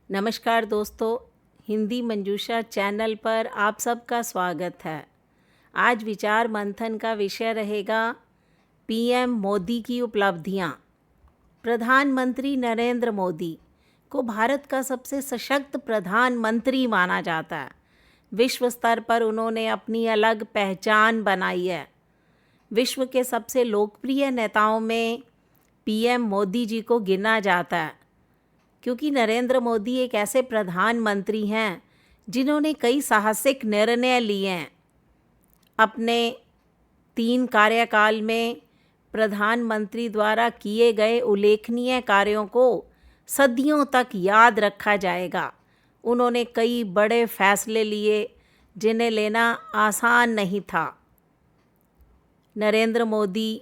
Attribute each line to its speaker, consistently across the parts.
Speaker 1: नमस्कार दोस्तों, हिंदी मंजूषा चैनल पर आप सबका स्वागत है। आज विचार मंथन का विषय रहेगा पीएम मोदी की उपलब्धियां। प्रधानमंत्री नरेंद्र मोदी को भारत का सबसे सशक्त प्रधानमंत्री माना जाता है। विश्व स्तर पर उन्होंने अपनी अलग पहचान बनाई है। विश्व के सबसे लोकप्रिय नेताओं में पीएम मोदी जी को गिना जाता है, क्योंकि नरेंद्र मोदी एक ऐसे प्रधानमंत्री हैं जिन्होंने कई साहसिक निर्णय लिए हैं। अपने 3 कार्यकाल में प्रधानमंत्री द्वारा किए गए उल्लेखनीय कार्यों को सदियों तक याद रखा जाएगा। उन्होंने कई बड़े फैसले लिए जिन्हें लेना आसान नहीं था। नरेंद्र मोदी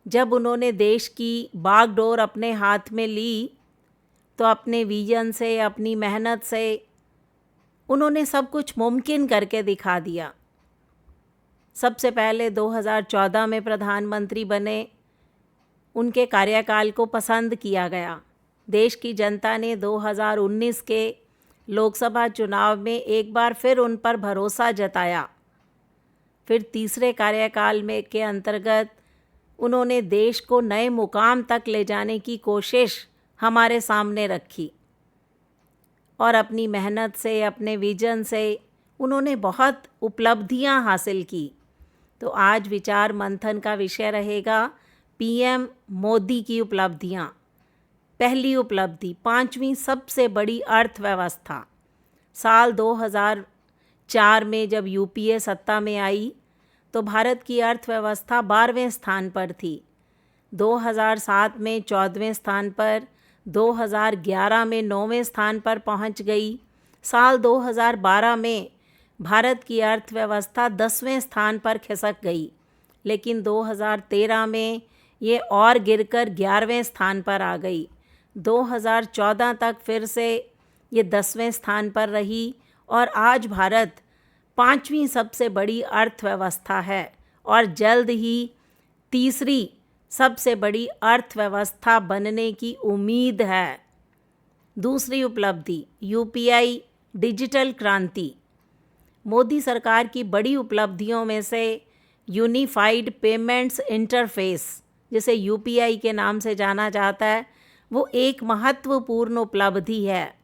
Speaker 1: जब उन्होंने देश की बागडोर अपने हाथ में ली तो अपने विजन से, अपनी मेहनत से उन्होंने सब कुछ मुमकिन करके दिखा दिया। सबसे पहले 2014 में प्रधानमंत्री बने। उनके कार्यकाल को पसंद किया गया। देश की जनता ने 2019 के लोकसभा चुनाव में एक बार फिर उन पर भरोसा जताया। फिर तीसरे कार्यकाल में के अंतर्गत उन्होंने देश को नए मुकाम तक ले जाने की कोशिश हमारे सामने रखी और अपनी मेहनत से, अपने विजन से उन्होंने बहुत उपलब्धियां हासिल की। तो आज विचार मंथन का विषय रहेगा पीएम मोदी की उपलब्धियां। पहली उपलब्धि, 5वीं सबसे बड़ी अर्थव्यवस्था। साल 2004 में जब यूपीए सत्ता में आई तो भारत की अर्थव्यवस्था 12वें स्थान पर थी। 2007 में 14वें स्थान पर, 2011 में 9वें स्थान पर पहुंच गई। साल 2012 में भारत की अर्थव्यवस्था 10वें स्थान पर खिसक गई, लेकिन 2013 में ये और गिरकर 11वें स्थान पर आ गई। 2014 तक फिर से ये 10वें स्थान पर रही और आज भारत 5वीं सबसे बड़ी अर्थव्यवस्था है और जल्द ही तीसरी सबसे बड़ी अर्थव्यवस्था बनने की उम्मीद है। दूसरी उपलब्धि, यूपीआई डिजिटल क्रांति। मोदी सरकार की बड़ी उपलब्धियों में से यूनिफाइड पेमेंट्स इंटरफेस, जिसे यूपीआई के नाम से जाना जाता है, वो एक महत्वपूर्ण उपलब्धि है।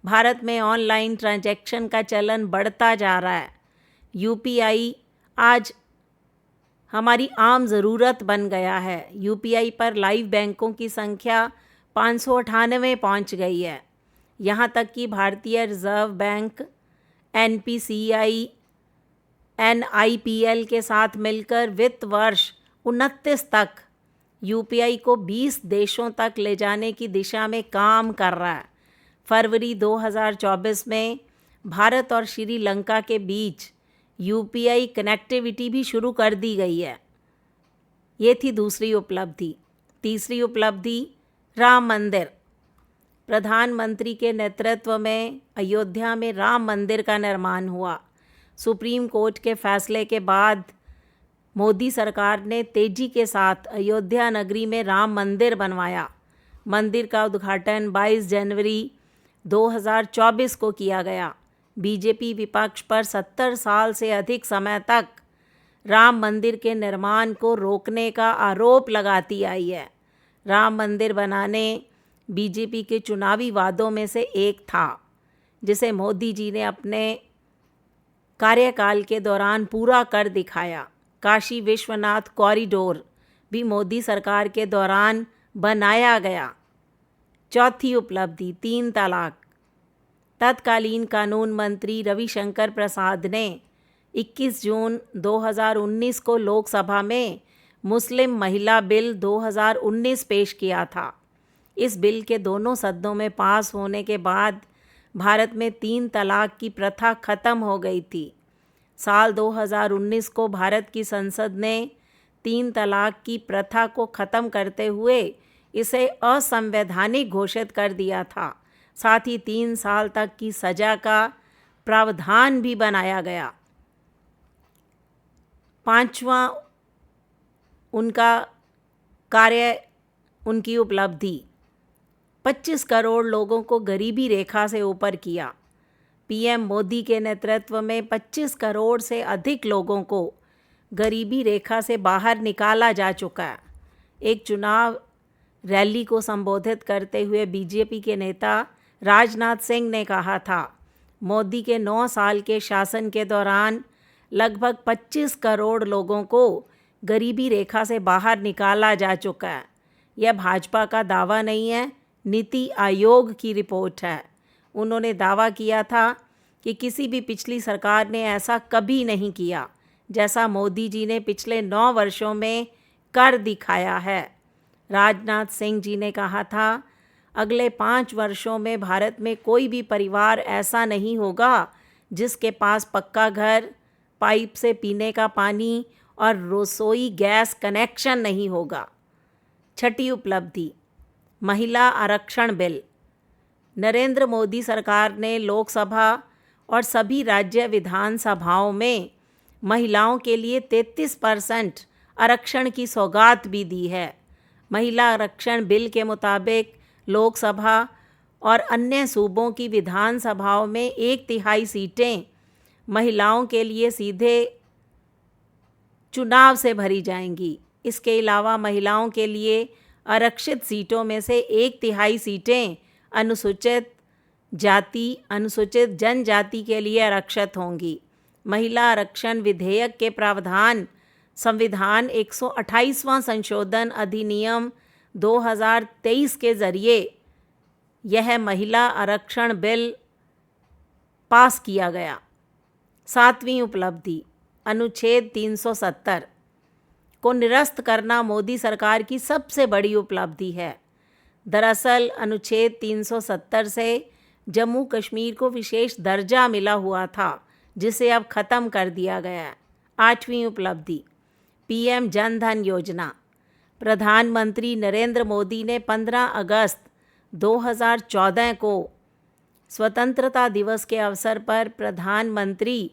Speaker 1: भारत में ऑनलाइन ट्रांजैक्शन का चलन बढ़ता जा रहा है। यूपीआई आज हमारी आम ज़रूरत बन गया है। यूपीआई पर लाइव बैंकों की संख्या 598 पहुंच गई है। यहाँ तक कि भारतीय रिजर्व बैंक, एनपीसीआई, एनआईपीएल के साथ मिलकर वित्त वर्ष 29 तक यूपीआई को 20 देशों तक ले जाने की दिशा में काम कर रहा है। फरवरी 2024 में भारत और श्रीलंका के बीच यूपीआई कनेक्टिविटी भी शुरू कर दी गई है। ये थी दूसरी उपलब्धि। तीसरी उपलब्धि, राम मंदिर। प्रधानमंत्री के नेतृत्व में अयोध्या में राम मंदिर का निर्माण हुआ। सुप्रीम कोर्ट के फैसले के बाद मोदी सरकार ने तेजी के साथ अयोध्या नगरी में राम मंदिर बनवाया। मंदिर का उद्घाटन 22 जनवरी 2024 को किया गया। बीजेपी विपक्ष पर 70 साल से अधिक समय तक राम मंदिर के निर्माण को रोकने का आरोप लगाती आई है। राम मंदिर बनाने बीजेपी के चुनावी वादों में से एक था, जिसे मोदी जी ने अपने कार्यकाल के दौरान पूरा कर दिखाया। काशी विश्वनाथ कॉरिडोर भी मोदी सरकार के दौरान बनाया गया। चौथी उपलब्धि, 3 तलाक। तत्कालीन कानून मंत्री रविशंकर प्रसाद ने 21 जून 2019 को लोकसभा में मुस्लिम महिला बिल 2019 पेश किया था। इस बिल के दोनों सदनों में पास होने के बाद भारत में 3 तलाक की प्रथा खत्म हो गई थी। साल 2019 को भारत की संसद ने 3 तलाक की प्रथा को ख़त्म करते हुए इसे असंवैधानिक घोषित कर दिया था। साथ ही 3 साल तक की सज़ा का प्रावधान भी बनाया गया। 5वां उनका कार्य, उनकी उपलब्धि, 25 करोड़ लोगों को गरीबी रेखा से ऊपर किया। पीएम मोदी के नेतृत्व में 25 करोड़ से अधिक लोगों को गरीबी रेखा से बाहर निकाला जा चुका है। एक चुनाव रैली को संबोधित करते हुए बीजेपी के नेता राजनाथ सिंह ने कहा था, मोदी के 9 साल के शासन के दौरान लगभग 25 करोड़ लोगों को गरीबी रेखा से बाहर निकाला जा चुका है। यह भाजपा का दावा नहीं है, नीति आयोग की रिपोर्ट है। उन्होंने दावा किया था कि किसी भी पिछली सरकार ने ऐसा कभी नहीं किया जैसा मोदी जी ने पिछले 9 वर्षों में कर दिखाया है। राजनाथ सिंह जी ने कहा था, अगले 5 वर्षों में भारत में कोई भी परिवार ऐसा नहीं होगा जिसके पास पक्का घर, पाइप से पीने का पानी और रसोई गैस कनेक्शन नहीं होगा। छठी उपलब्धि, महिला आरक्षण बिल। नरेंद्र मोदी सरकार ने लोकसभा और सभी राज्य विधानसभाओं में महिलाओं के लिए 33% आरक्षण की सौगात भी दी है। महिला आरक्षण बिल के मुताबिक लोकसभा और अन्य सूबों की विधानसभाओं में 1/3 सीटें महिलाओं के लिए सीधे चुनाव से भरी जाएंगी। इसके अलावा महिलाओं के लिए आरक्षित सीटों में से 1/3 सीटें अनुसूचित जाति, अनुसूचित जनजाति के लिए आरक्षित होंगी। महिला आरक्षण विधेयक के प्रावधान संविधान 128वां संशोधन अधिनियम 2023 के ज़रिए यह महिला आरक्षण बिल पास किया गया। 7वीं उपलब्धि, अनुच्छेद 370 को निरस्त करना मोदी सरकार की सबसे बड़ी उपलब्धि है। दरअसल अनुच्छेद 370 से जम्मू कश्मीर को विशेष दर्जा मिला हुआ था, जिसे अब ख़त्म कर दिया गया है। 8वीं उपलब्धि, पीएम जन धन योजना। प्रधानमंत्री नरेंद्र मोदी ने 15 अगस्त 2014 को स्वतंत्रता दिवस के अवसर पर प्रधानमंत्री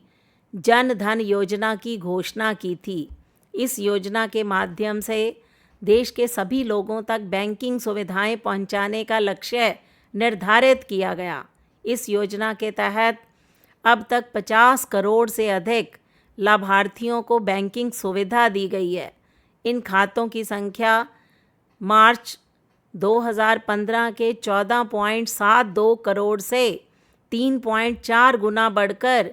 Speaker 1: जन धन योजना की घोषणा की थी। इस योजना के माध्यम से देश के सभी लोगों तक बैंकिंग सुविधाएं पहुंचाने का लक्ष्य निर्धारित किया गया। इस योजना के तहत अब तक 50 करोड़ से अधिक लाभार्थियों को बैंकिंग सुविधा दी गई है। इन खातों की संख्या मार्च 2015 के 14.72 करोड़ से 3.4 गुना बढ़कर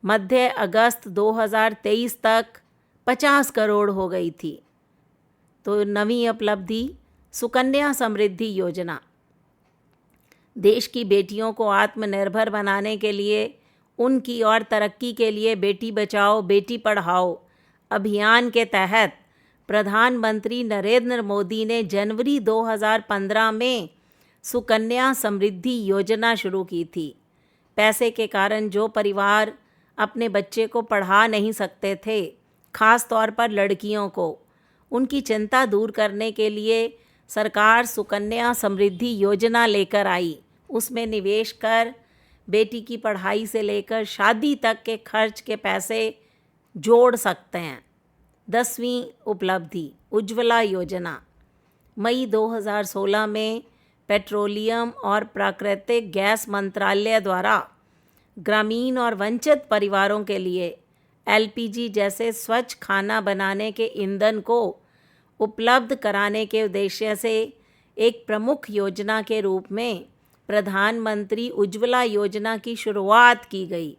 Speaker 1: मध्य अगस्त 2023 तक 50 करोड़ हो गई थी। तो 9वीं उपलब्धि, सुकन्या समृद्धि योजना। देश की बेटियों को आत्मनिर्भर बनाने के लिए, उनकी और तरक्की के लिए बेटी बचाओ बेटी पढ़ाओ अभियान के तहत प्रधानमंत्री नरेंद्र मोदी ने जनवरी 2015 में सुकन्या समृद्धि योजना शुरू की थी। पैसे के कारण जो परिवार अपने बच्चे को पढ़ा नहीं सकते थे, खास तौर पर लड़कियों को, उनकी चिंता दूर करने के लिए सरकार सुकन्या समृद्धि योजना लेकर आई। उसमें निवेश कर बेटी की पढ़ाई से लेकर शादी तक के खर्च के पैसे जोड़ सकते हैं। 10वीं उपलब्धि, उज्ज्वला योजना। मई 2016 में पेट्रोलियम और प्राकृतिक गैस मंत्रालय द्वारा ग्रामीण और वंचित परिवारों के लिए एलपीजी जैसे स्वच्छ खाना बनाने के ईंधन को उपलब्ध कराने के उद्देश्य से एक प्रमुख योजना के रूप में प्रधानमंत्री उज्ज्वला योजना की शुरुआत की गई।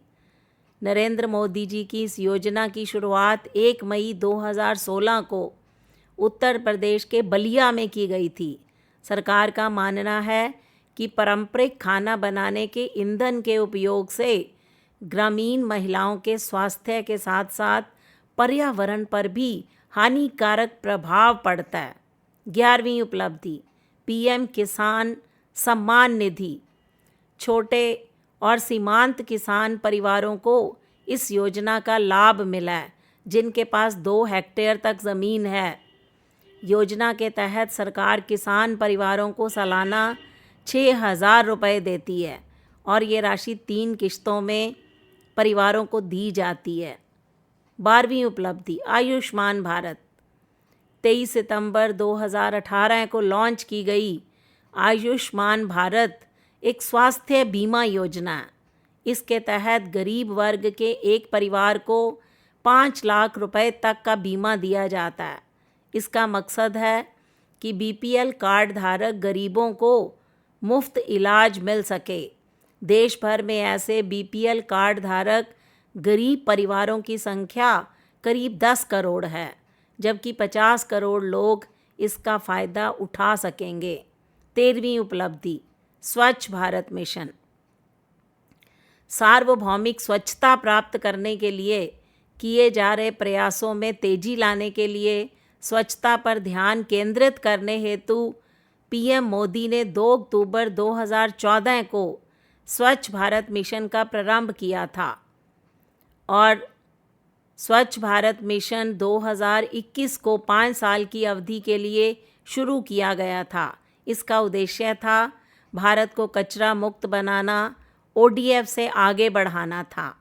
Speaker 1: नरेंद्र मोदी जी की इस योजना की शुरुआत 1 मई 2016 को उत्तर प्रदेश के बलिया में की गई थी। सरकार का मानना है कि पारंपरिक खाना बनाने के ईंधन के उपयोग से ग्रामीण महिलाओं के स्वास्थ्य के साथ साथ पर्यावरण पर भी हानिकारक प्रभाव पड़ता है। 11वीं उपलब्धि, पीएम किसान सम्मान निधि। छोटे और सीमांत किसान परिवारों को इस योजना का लाभ मिला है, जिनके पास 2 हेक्टेयर तक ज़मीन है। योजना के तहत सरकार किसान परिवारों को सालाना 6,000 रुपये देती है और ये राशि 3 किश्तों में परिवारों को दी जाती है। 12वीं उपलब्धि, आयुष्मान भारत। 23 सितंबर 2018 को लॉन्च की गई आयुष्मान भारत एक स्वास्थ्य बीमा योजना है। इसके तहत गरीब वर्ग के एक परिवार को 5 लाख रुपए तक का बीमा दिया जाता है। इसका मकसद है कि बीपीएल कार्ड धारक गरीबों को मुफ्त इलाज मिल सके। देश भर में ऐसे बीपीएल कार्ड धारक गरीब परिवारों की संख्या करीब 10 करोड़ है, जबकि 50 करोड़ लोग इसका फ़ायदा उठा सकेंगे। 13वीं उपलब्धि, स्वच्छ भारत मिशन। सार्वभौमिक स्वच्छता प्राप्त करने के लिए किए जा रहे प्रयासों में तेजी लाने के लिए स्वच्छता पर ध्यान केंद्रित करने हेतु पीएम मोदी ने 2 अक्टूबर 2014 को स्वच्छ भारत मिशन का प्रारंभ किया था और स्वच्छ भारत मिशन 2021 को 5 साल की अवधि के लिए शुरू किया गया था। इसका उद्देश्य था भारत को कचरा मुक्त बनाना, ओडीएफ से आगे बढ़ाना था।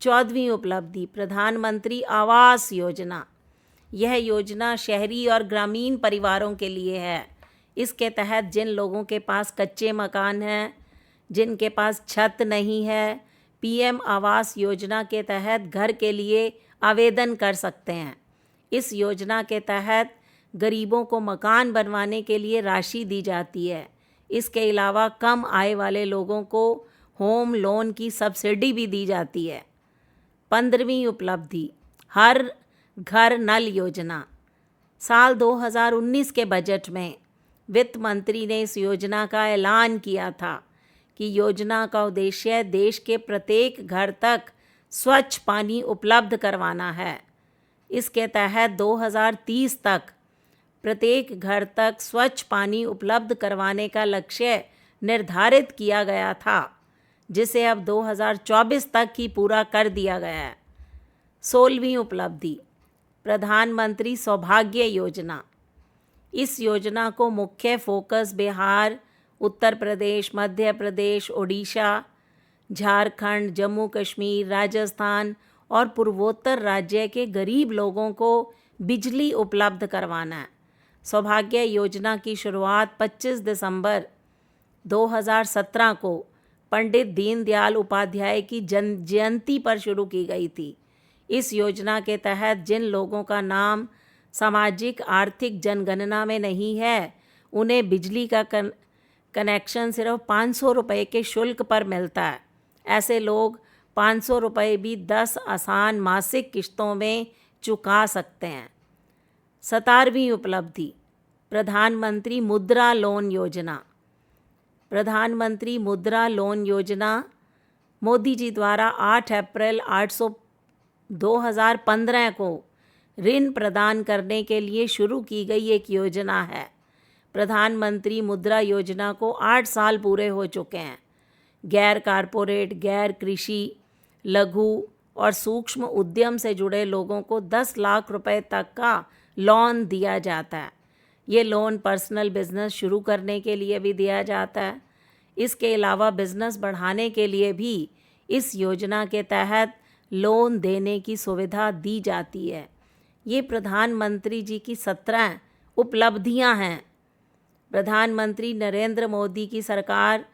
Speaker 1: 14वीं उपलब्धि, प्रधानमंत्री आवास योजना। यह योजना शहरी और ग्रामीण परिवारों के लिए है। इसके तहत जिन लोगों के पास कच्चे मकान हैं, जिनके पास छत नहीं है, पीएम आवास योजना के तहत घर के लिए आवेदन कर सकते हैं। इस योजना के तहत गरीबों को मकान बनवाने के लिए राशि दी जाती है। इसके अलावा कम आय वाले लोगों को होम लोन की सब्सिडी भी दी जाती है। 15वीं उपलब्धि, हर घर नल योजना। साल 2019 के बजट में वित्त मंत्री ने इस योजना का ऐलान किया था कि योजना का उद्देश्य देश के प्रत्येक घर तक स्वच्छ पानी उपलब्ध करवाना है। इसके तहत 2030 तक प्रत्येक घर तक स्वच्छ पानी उपलब्ध करवाने का लक्ष्य निर्धारित किया गया था, जिसे अब 2024 तक ही पूरा कर दिया गया है। 16वीं उपलब्धि, प्रधानमंत्री सौभाग्य योजना। इस योजना को मुख्य फोकस बिहार, उत्तर प्रदेश, मध्य प्रदेश, ओडिशा, झारखंड, जम्मू कश्मीर, राजस्थान और पूर्वोत्तर राज्य के गरीब लोगों को बिजली उपलब्ध करवाना है। सौभाग्य योजना की शुरुआत 25 दिसंबर 2017 को पंडित दीनदयाल उपाध्याय की जयंती पर शुरू की गई थी। इस योजना के तहत जिन लोगों का नाम सामाजिक आर्थिक जनगणना में नहीं है, उन्हें बिजली का कनेक्शन सिर्फ 500 रुपये के शुल्क पर मिलता है। ऐसे लोग 500 रुपये भी 10 आसान मासिक किश्तों में चुका सकते हैं। 17वीं उपलब्धि, प्रधानमंत्री मुद्रा लोन योजना। प्रधानमंत्री मुद्रा लोन योजना मोदी जी द्वारा 8 अप्रैल 2015 को ऋण प्रदान करने के लिए शुरू की गई एक योजना है। प्रधानमंत्री मुद्रा योजना को 8 साल पूरे हो चुके हैं। गैर कारपोरेट, गैर कृषि, लघु और सूक्ष्म उद्यम से जुड़े लोगों को 10 लाख रुपए तक का लोन दिया जाता है। ये लोन पर्सनल बिजनेस शुरू करने के लिए भी दिया जाता है। इसके अलावा बिजनेस बढ़ाने के लिए भी इस योजना के तहत लोन देने की सुविधा दी जाती है। ये प्रधानमंत्री जी की 17 उपलब्धियां हैं। प्रधानमंत्री नरेंद्र मोदी की सरकार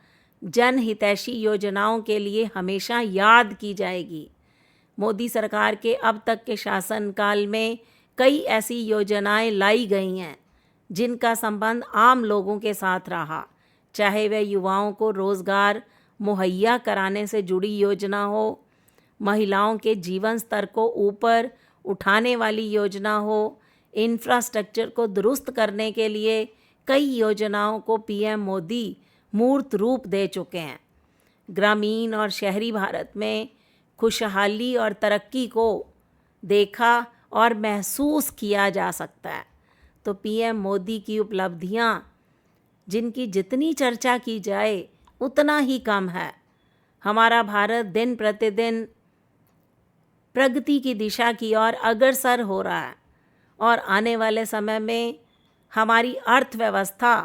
Speaker 1: जनहितैषी योजनाओं के लिए हमेशा याद की जाएगी। मोदी सरकार के अब तक के शासनकाल में कई ऐसी योजनाएं लाई गई हैं जिनका संबंध आम लोगों के साथ रहा, चाहे वह युवाओं को रोज़गार मुहैया कराने से जुड़ी योजना हो, महिलाओं के जीवन स्तर को ऊपर उठाने वाली योजना हो, इंफ्रास्ट्रक्चर को दुरुस्त करने के लिए कई योजनाओं को पीएम मोदी मूर्त रूप दे चुके हैं। ग्रामीण और शहरी भारत में खुशहाली और तरक्की को देखा और महसूस किया जा सकता है। तो पीएम मोदी की उपलब्धियां, जिनकी जितनी चर्चा की जाए उतना ही कम है। हमारा भारत दिन प्रतिदिन प्रगति की दिशा की ओर अग्रसर हो रहा है और आने वाले समय में हमारी अर्थव्यवस्था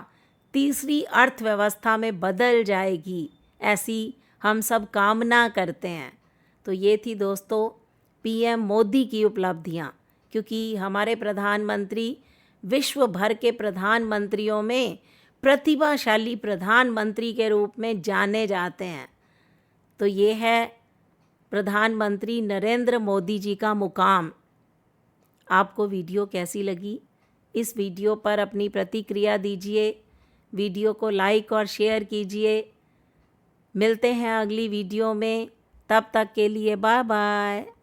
Speaker 1: तीसरी अर्थव्यवस्था में बदल जाएगी, ऐसी हम सब कामना करते हैं। तो ये थी दोस्तों पीएम मोदी की उपलब्धियां, क्योंकि हमारे प्रधानमंत्री विश्व भर के प्रधानमंत्रियों में प्रतिभाशाली प्रधानमंत्री के रूप में जाने जाते हैं। तो ये है प्रधानमंत्री नरेंद्र मोदी जी का मुकाम। आपको वीडियो कैसी लगी? इस वीडियो पर अपनी प्रतिक्रिया दीजिए, वीडियो को लाइक और शेयर कीजिए। मिलते हैं अगली वीडियो में, तब तक के लिए बाय बाय।